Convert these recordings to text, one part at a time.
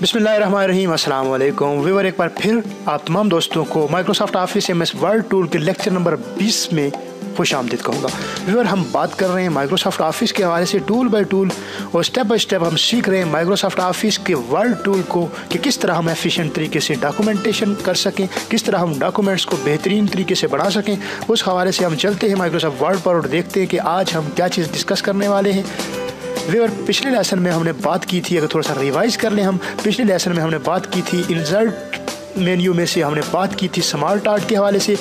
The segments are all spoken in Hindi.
बिस्मिल्लाहिर्रहमानिर्रहीम, अस्सलाम वालेकुम व्यूअर। एक बार फिर आप तमाम दोस्तों को Microsoft office MS word tool के लेक्चर नंबर 20 में खुश आमदीद कहूँगा। व्यूअर, हम बात कर रहे हैं माइक्रोसॉफ्ट ऑफिस के हवाले से टूल बाय टूल और स्टेप बाय स्टेप हम सीख रहे हैं माइक्रोसॉफ्ट ऑफिस के वर्ड टूल को कि किस तरह हम एफिशिएंट तरीके से डॉक्यूमेंटेशन कर सकें, किस तरह हम डॉक्यूमेंट्स को बेहतरीन तरीके से बना सकें। उस हवाले से हम चलते हैं माइक्रोसॉफ्ट वर्ड पर और देखते हैं कि आज हम क्या चीज़ डिस्कस करने वाले हैं। व्यूअर, पिछले लेसन में हमने बात की थी, अगर थोड़ा सा रिवाइज कर लें, हम पिछले लेसन में हमने बात की थी इंसर्ट मेन्यू में से हमने बात की थी स्मार्ट आर्ट के हवाले से,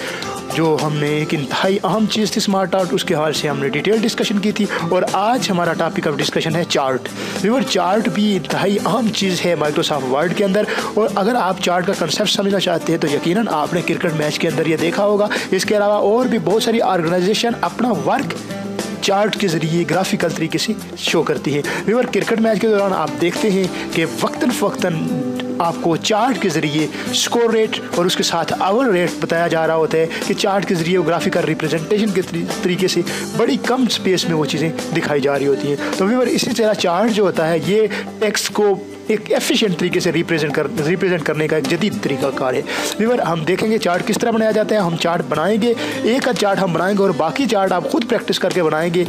जो हमने एक इंतहाई अहम चीज़ थी स्मार्ट आर्ट, उसके हवाले से हमने डिटेल डिस्कशन की थी। और आज हमारा टॉपिक ऑफ डिस्कशन है चार्ट। व्यूअर, चार्ट भी इंतहाई अहम चीज़ है माइक्रोसॉफ्ट वर्ड के अंदर, और अगर आप चार्ट का कंसेप्ट समझना चाहते हैं तो यकीनन आपने क्रिकेट मैच के अंदर ये देखा होगा। इसके अलावा और भी बहुत सारी ऑर्गेनाइजेशन अपना वर्क चार्ट के ज़रिए ग्राफिकल तरीके से शो करती है। व्यूअर, क्रिकेट मैच के दौरान आप देखते हैं कि वक्तन फ़वक्तन आपको चार्ट के ज़रिए स्कोर रेट और उसके साथ आवर रेट बताया जा रहा होता है कि चार्ट के ज़रिए वो ग्राफिकल रिप्रेजेंटेशन के तरीके से बड़ी कम स्पेस में वो चीज़ें दिखाई जा रही होती हैं। तो व्यूअर, इसी तरह चार्ट जो होता है ये टेक्स्ट को एक एफिशिएंट तरीके से रिप्रेजेंट करने का एक जदीद तरीकाकार है। व्यूअर, हम देखेंगे चार्ट किस तरह बनाया जाता है। हम चार्ट बनाएंगे, एक आध चार्ट हम बनाएंगे और बाकी चार्ट आप खुद प्रैक्टिस करके बनाएंगे।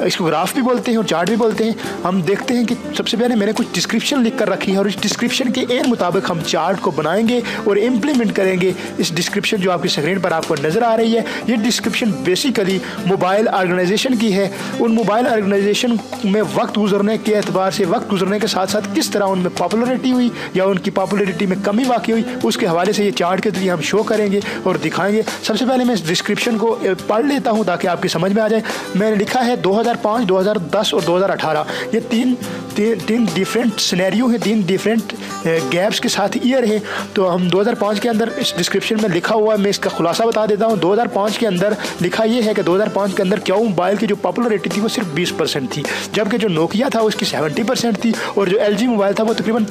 इसको ग्राफ भी बोलते हैं और चार्ट भी बोलते हैं। हम देखते हैं कि सबसे पहले मैंने कुछ डिस्क्रिप्शन लिख कर रखी है और इस डिस्क्रिप्शन के एन मुताबिक हम चार्ट को बनाएंगे और इम्प्लीमेंट करेंगे। इस डिस्क्रिप्शन जो आपकी स्क्रीन पर आपको नज़र आ रही है, ये डिस्क्रिप्शन बेसिकली मोबाइल ऑर्गेनाइजेशन की है। उन मोबाइल ऑर्गेनाइजेशन में वक्त गुजरने के एतबार से, वक्त गुजरने के साथ साथ किस तरह उनमें पॉपुलरिटी हुई या उनकी पॉपुलरिटी में कमी वाक़ई हुई, उसके हवाले से ये चार्ट के जरिए हम शो करेंगे और दिखाएंगे। सबसे पहले मैं इस डिस्क्रिप्शन को पढ़ लेता हूँ ताकि आपकी समझ में आ जाए। मैंने लिखा है 2005, 2010 और 2018, ये तीन डिफरेंट सिनेरियो हैं, तीन डिफरेंट गैप्स के साथ ईयर है। तो हम 2005 के अंदर इस डिस्क्रिप्शन में लिखा हुआ है, मैं इसका खुलासा बता देता हूँ। 2005 के अंदर लिखा ये है कि 2005 के अंदर क्यू मोबाइल की जो पॉपुलरिटी थी वो सिर्फ 20% थी, जबकि जो नोकिया था उसकी 70% थी और जो LG मोबाइल था वो तकरीबन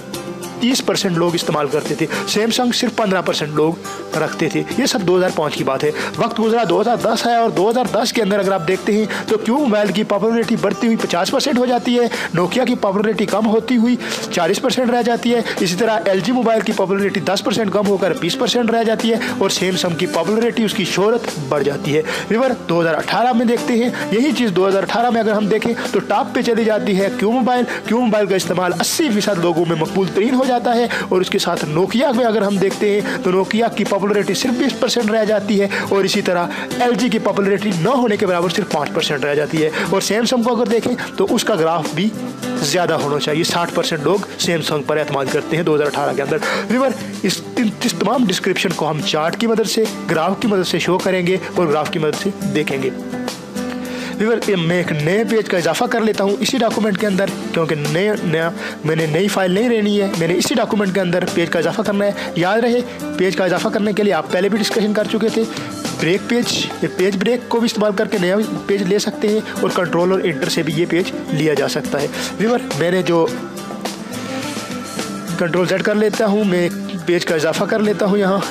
30% लोग इस्तेमाल करते थे। सैमसंग सिर्फ 15% लोग रखते थे। ये सब 2005 की बात है। वक्त गुजरा 2010 है और 2010 के अंदर अगर आप देखते हैं तो क्यू मोबाइल की पॉपुलरिटी बढ़ती हुई 50% हो जाती है, नोकिया की पॉपुलरिटी कम होती हुई 40% रह जाती है। इसी तरह LG मोबाइल की पॉपुलरिटी 10% कम होकर 20% रह जाती है और सैमसंग की पॉपुलरिटी, उसकी शोहरत बढ़ जाती है। व्यूअर, 2018 में देखते हैं यही चीज़ 2018 में अगर हम देखें तो टॉप पे चली जाती है क्यू मोबाइल का इस्तेमाल 80% लोगों में मकबूल तरीन हो जाता है। और उसके साथ नोकिया में अगर हम देखते हैं तो नोकिया की पॉपुलरिटी सिर्फ 20% रह जाती है और इसी तरह LG की पॉपुलरिटी न होने के बराबर सिर्फ 5% रह जाती है। और सैमसंग को अगर देखें तो उसका ग्राफ भी ज़्यादा होना चाहिए, 60% लोग सैमसंग पर एतमाद करते हैं 2018 के अंदर। व्यूअर, इस तमाम डिस्क्रिप्शन को हम चार्ट की मदद से, ग्राफ की मदद से शो करेंगे और ग्राफ की मदद से देखेंगे। व्यूअर, मैं एक नए पेज का इजाफा कर लेता हूँ इसी डॉक्यूमेंट के अंदर, क्योंकि मैंने नई फाइल नहीं लेनी है, मैंने इसी डॉक्यूमेंट के अंदर पेज का इजाफा करना है। याद रहे, पेज का इजाफा करने के लिए आप पहले भी डिस्कशन कर चुके थे। ब्रेक पेज ब्रेक को भी इस्तेमाल करके नया पेज ले सकते हैं और कंट्रोल और इंटर से भी ये पेज लिया जा सकता है। व्यूअर, मैंने जो कंट्रोल Z कर लेता हूँ, मैं पेज का इजाफा कर लेता हूँ यहाँ,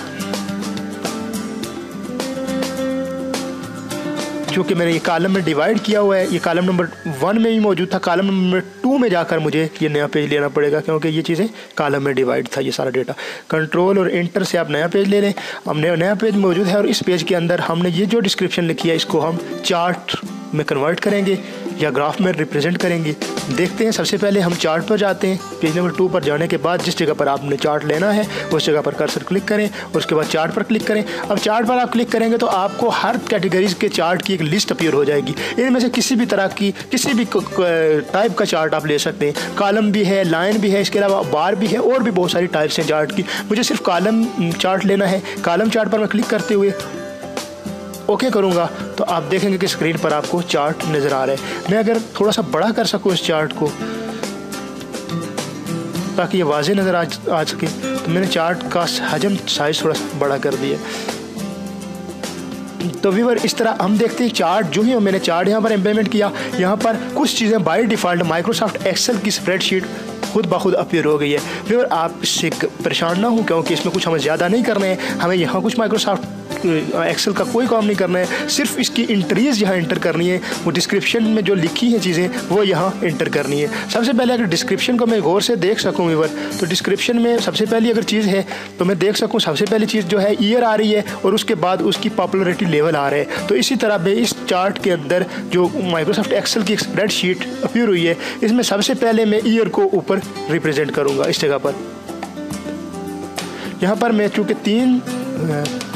क्योंकि मैंने ये कॉलम में डिवाइड किया हुआ है। ये कॉलम नंबर 1 में ही मौजूद था, कॉलम नंबर 2 में जाकर मुझे ये नया पेज लेना पड़ेगा क्योंकि ये चीज़ें कॉलम में डिवाइड था ये सारा डेटा। कंट्रोल और इंटर से आप नया पेज ले लें। हमने नया पेज मौजूद है और इस पेज के अंदर हमने ये जो डिस्क्रिप्शन लिखी है इसको हम चार्ट में कन्वर्ट करेंगे या ग्राफ में रिप्रेजेंट करेंगे। देखते हैं, सबसे पहले हम चार्ट पर जाते हैं। पेज नंबर 2 पर जाने के बाद जिस जगह पर आपने चार्ट लेना है उस जगह पर कर्सर क्लिक करें और उसके बाद चार्ट पर क्लिक करें। अब चार्ट पर आप क्लिक करेंगे तो आपको हर कैटेगरीज के चार्ट की एक लिस्ट अपीयर हो जाएगी। इनमें से किसी भी तरह की, किसी भी टाइप का चार्ट आप ले सकते हैं। कॉलम भी है, लाइन भी है, इसके अलावा बार भी है और भी बहुत सारी टाइप्स हैं चार्ट की। मुझे सिर्फ कॉलम चार्ट लेना है। कॉलम चार्ट पर मैं क्लिक करते हुए ओके करूँगा तो आप देखेंगे कि स्क्रीन पर आपको चार्ट नज़र आ रहा है। मैं अगर थोड़ा सा बड़ा कर सकूँ इस चार्ट को ताकि ये वाज़े नज़र आ सके तो मैंने चार्ट का हजम साइज़ थोड़ा सा बड़ा कर दिया। तो व्यूअर, इस तरह हम देखते हैं चार्ट जो ही मैंने चार्ट यहाँ पर इम्प्लीमेंट किया। यहाँ पर कुछ चीज़ें बाय डिफ़ॉल्ट माइक्रोसॉफ्ट एक्सेल की स्प्रेडशीट खुद ब खुद अपीयर हो गई है। फिर आप इससे परेशान ना हो, क्योंकि इसमें कुछ हमें ज़्यादा नहीं करना है, हमें यहाँ कुछ माइक्रोसॉफ्ट एक्सेल का कोई काम नहीं करना है, सिर्फ इसकी इंट्रीज यहाँ इंटर करनी है। वो डिस्क्रिप्शन में जो लिखी है चीज़ें वो यहाँ इंटर करनी है। सबसे पहले अगर डिस्क्रिप्शन को मैं गौर से देख सकूँ व्यूअर, तो डिस्क्रिप्शन में सबसे पहली अगर चीज़ है तो मैं देख सकूँ सबसे पहली चीज़ जो है ईयर आ रही है और उसके बाद उसकी पॉपुलरिटी लेवल आ रहे हैं। तो इसी तरह मैं इस चार्ट के अंदर जो माइक्रोसॉफ्ट एक्सेल की एक स्प्रेडशीट अपीयर हुई है, इसमें सबसे पहले मैं ईयर को ऊपर रिप्रेजेंट करूँगा। इस जगह पर यहाँ पर मैं चूँकि 3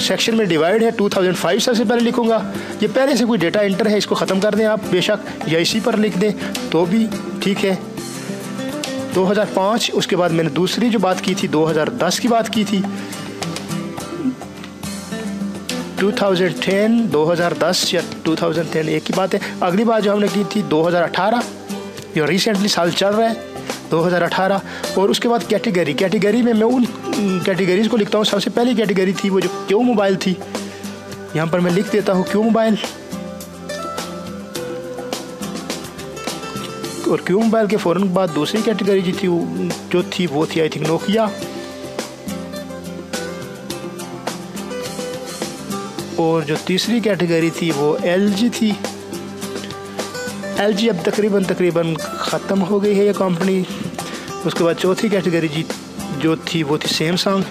सेक्शन में डिवाइड है, 2005 सबसे पहले लिखूंगा। ये पहले से कोई डेटा एंटर है, इसको ख़त्म कर दें आप बेशक, या इसी पर लिख दें तो भी ठीक है। 2005, उसके बाद मैंने दूसरी जो बात की थी 2010 की बात की थी, 2010, 2010 या 2010 एक ही बात है। अगली बात जो हमने की थी 2018, जो रिसेंटली साल चल रहा है 2018। और उसके बाद कैटेगरी में मैं उन कैटेगरीज को लिखता हूँ। सबसे पहली कैटेगरी थी वो जो क्यों मोबाइल थी, यहाँ पर मैं लिख देता हूँ क्यों मोबाइल। और क्यों मोबाइल के फ़ौरन बाद दूसरी कैटेगरी जो थी वो थी आई थिंक नोकिया। और जो तीसरी कैटेगरी थी वो LG थी। LG अब तकरीबन ख़त्म हो गई है ये कंपनी। उसके बाद चौथी कैटेगरी जो थी वो थी सैमसंग।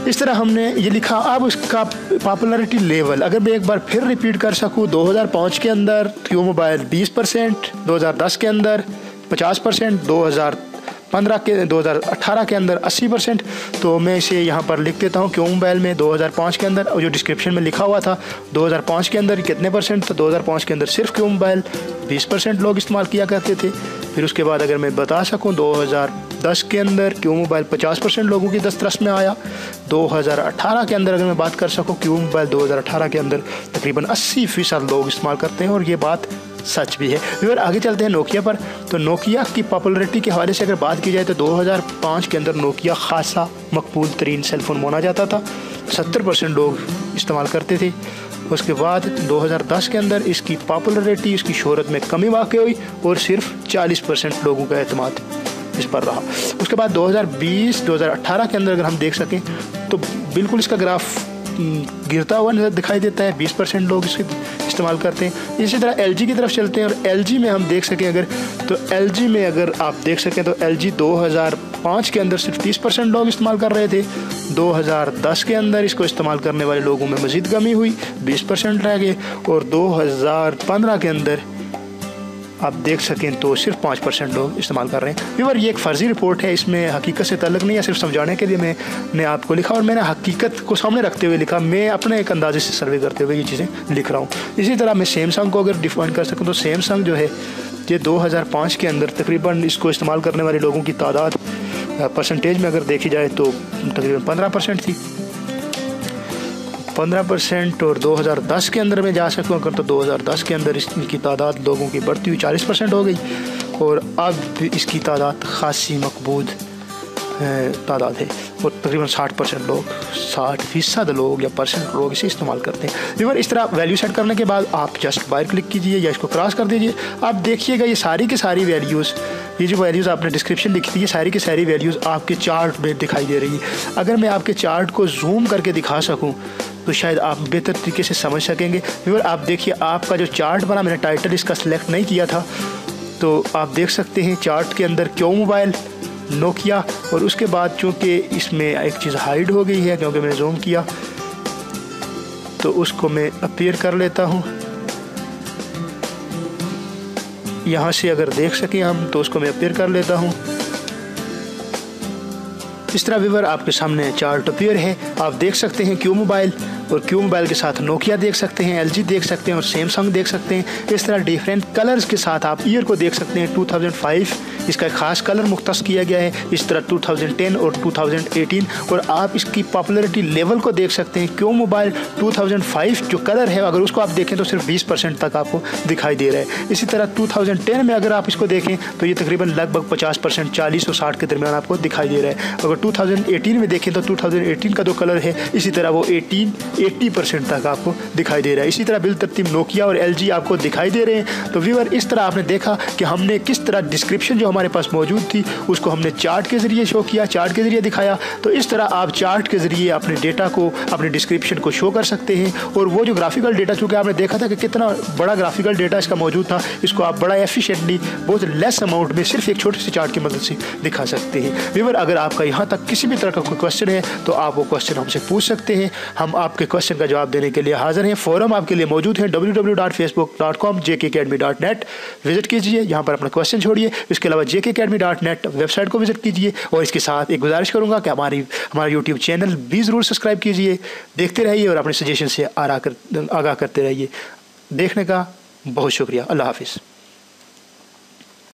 इस तरह हमने ये लिखा। अब उसका पॉपुलरिटी लेवल अगर मैं एक बार फिर रिपीट कर सकूँ, 2005 के अंदर क्यों मोबाइल 20%, 2010 के अंदर 50%, 2018 के अंदर 80%। तो मैं इसे यहाँ पर लिख देता हूँ क्यों मोबाइल में 2005 के अंदर, और जो डिस्क्रिप्शन में लिखा हुआ था 2005 के अंदर कितने परसेंट, तो 2005 के अंदर सिर्फ क्यों मोबाइल 20% लोग इस्तेमाल किया करते थे। फिर उसके बाद अगर मैं बता सकूँ 2010 के अंदर क्यों मोबाइल 50% लोगों की दस्तरस में आया। 2018 के अंदर अगर मैं बात कर सकूँ क्यों मोबाइल 2018 के अंदर तकरीबन 80% लोग इस्तेमाल करते हैं, और ये बात सच भी है। फिर आगे चलते हैं नोकिया पर। तो नोकिया की पॉपुलरिटी के हवाले से अगर बात की जाए तो 2005 के अंदर नोकिया खासा मकबूल तरीन सेलफोन माना जाता था, 70% लोग इस्तेमाल करते थे। उसके बाद 2010 के अंदर इसकी पॉपुलरिटी, इसकी शोहरत में कमी वाक़ हुई और सिर्फ 40% लोगों का एतमाद इस पर रहा। उसके बाद 2020-2018 के अंदर अगर हम देख सकें तो बिल्कुल इसका ग्राफ गिरता हुआ दिखाई देता है, 20% लोग इसके इस्तेमाल करते हैं। इसी तरह LG की तरफ चलते हैं, और LG में हम देख सकें अगर, तो LG में अगर आप देख सकें तो LG 2005 के अंदर सिर्फ 30% लोग इस्तेमाल कर रहे थे। 2010 के अंदर इसको इस्तेमाल करने वाले लोगों में मज़ीद कमी हुई, 20% रह गए, और 2015 के अंदर आप देख सकें तो सिर्फ 5% लोग इस्तेमाल कर रहे हैं। व्यूअर, ये एक फ़र्ज़ी रिपोर्ट है, इसमें हकीकत से ताल्लुक़ नहीं है, सिर्फ समझाने के लिए मैंने आपको लिखा, और मैंने हकीकत को सामने रखते हुए लिखा। मैं अपने एक अंदाजे से सर्वे करते हुए ये चीज़ें लिख रहा हूँ। इसी तरह मैं सैमसंग को अगर डिफाइन कर सकूँ तो सैमसंग जो है ये 2005 के अंदर तकरीबन इसको इस्तेमाल करने वाले लोगों की तादाद परसेंटेज में अगर देखी जाए तो तकरीबन 15% थी, 15%। और 2010 के अंदर में जा सकूँ अगर तो 2010 के अंदर इसकी तादाद लोगों की बढ़ती हुई 40% हो गई, और अब इसकी तादाद खासी मकबूल तादाद है, और तकरीबन 60% लोग, 60% लोग या परसेंट लोग इसे इस्तेमाल करते हैं। व्यूअर, इस तरह वैल्यू सेट करने के बाद आप जस्ट बाय क्लिक कीजिए या इसको क्रॉस कर दीजिए। आप देखिएगा ये सारी की सारी वैल्यूज़, ये जो वैल्यूज़ आपने डिस्क्रिप्शन लिखी थी, ये सारी की सारी वैल्यूज़ आपके चार्ट में दिखाई दे रही है। अगर मैं आपके चार्ट को जूम करके दिखा सकूँ तो शायद आप बेहतर तरीके से समझ सकेंगे। व्यूअर, आप देखिए आपका जो चार्ट बना, मैंने टाइटल इसका सिलेक्ट नहीं किया था, तो आप देख सकते हैं चार्ट के अंदर क्यों मोबाइल, नोकिया, और उसके बाद चूँकि इसमें एक चीज़ हाइड हो गई है क्योंकि मैंने जूम किया, तो उसको मैं अपीयर कर लेता हूँ। यहाँ से अगर देख सकें हम तो उसको मैं अपीयर कर लेता हूँ। इस तरह व्यूअर आपके सामने चार्ट अपीयर है, आप देख सकते हैं क्यों मोबाइल, और क्यों मोबाइल के साथ नोकिया देख सकते हैं, LG देख सकते हैं और सैमसंग देख सकते हैं। इस तरह डिफरेंट कलर्स के साथ आप ईयर को देख सकते हैं। 2005 इसका खास कलर मुख्तस किया गया है, इस तरह 2010 और 2018, और आप इसकी पॉपुलरिटी लेवल को देख सकते हैं। क्यों मोबाइल 2005 जो कलर है अगर उसको आप देखें तो सिर्फ 20% तक आपको दिखाई दे रहा है। इसी तरह 2010 में अगर आप इसको देखें तो ये तकरीबन लगभग 50%, 40 और 60 के दरमियान आपको दिखाई दे रहा है। अगर 2018 में देखें तो 2018 का जो कलर है इसी तरह वो 18, 80% तक आपको दिखाई दे रहा है। इसी तरह बिलतरतीब नोकिया और LG आपको दिखाई दे रहे हैं। तो व्यूअर इस तरह आपने देखा कि हमने किस तरह डिस्क्रिप्शन जो हमारे पास मौजूद थी उसको हमने चार्ट के ज़रिए शो किया, चार्ट के ज़रिए दिखाया। तो इस तरह आप चार्ट के ज़रिए अपने डेटा को, अपने डिस्क्रिप्शन को शो कर सकते हैं। और वो जो ग्राफिकल डेटा, चूँकि आपने देखा था कि कितना बड़ा ग्राफिकल डेटा इसका मौजूद था, इसको आप बड़ा एफिशिएंटली बहुत लेस अमाउंट में सिर्फ एक छोटे से चार्ट की मदद से दिखा सकते हैं। व्यूअर अगर आपका यहाँ तक किसी भी तरह का कोई क्वेश्चन है तो आप वो क्वेश्चन हमसे पूछ सकते हैं। हम आपके क्वेश्चन का जवाब देने के लिए हाजिर हैं। फोरम आपके लिए मौजूद है www.facebook.com/jkacademy.net। विजिट कीजिए, यहाँ पर अपना क्वेश्चन छोड़िए। इसके अलावा jkacademy.net वेबसाइट को विजिट कीजिए। और इसके साथ एक गुजारिश करूँगा कि हमारा यूट्यूब चैनल भी ज़रूर सब्सक्राइब कीजिए, देखते रहिए और अपने सजेशन से आगाह करते रहिए। देखने का बहुत शुक्रिया। अल्लाह हाफिज़।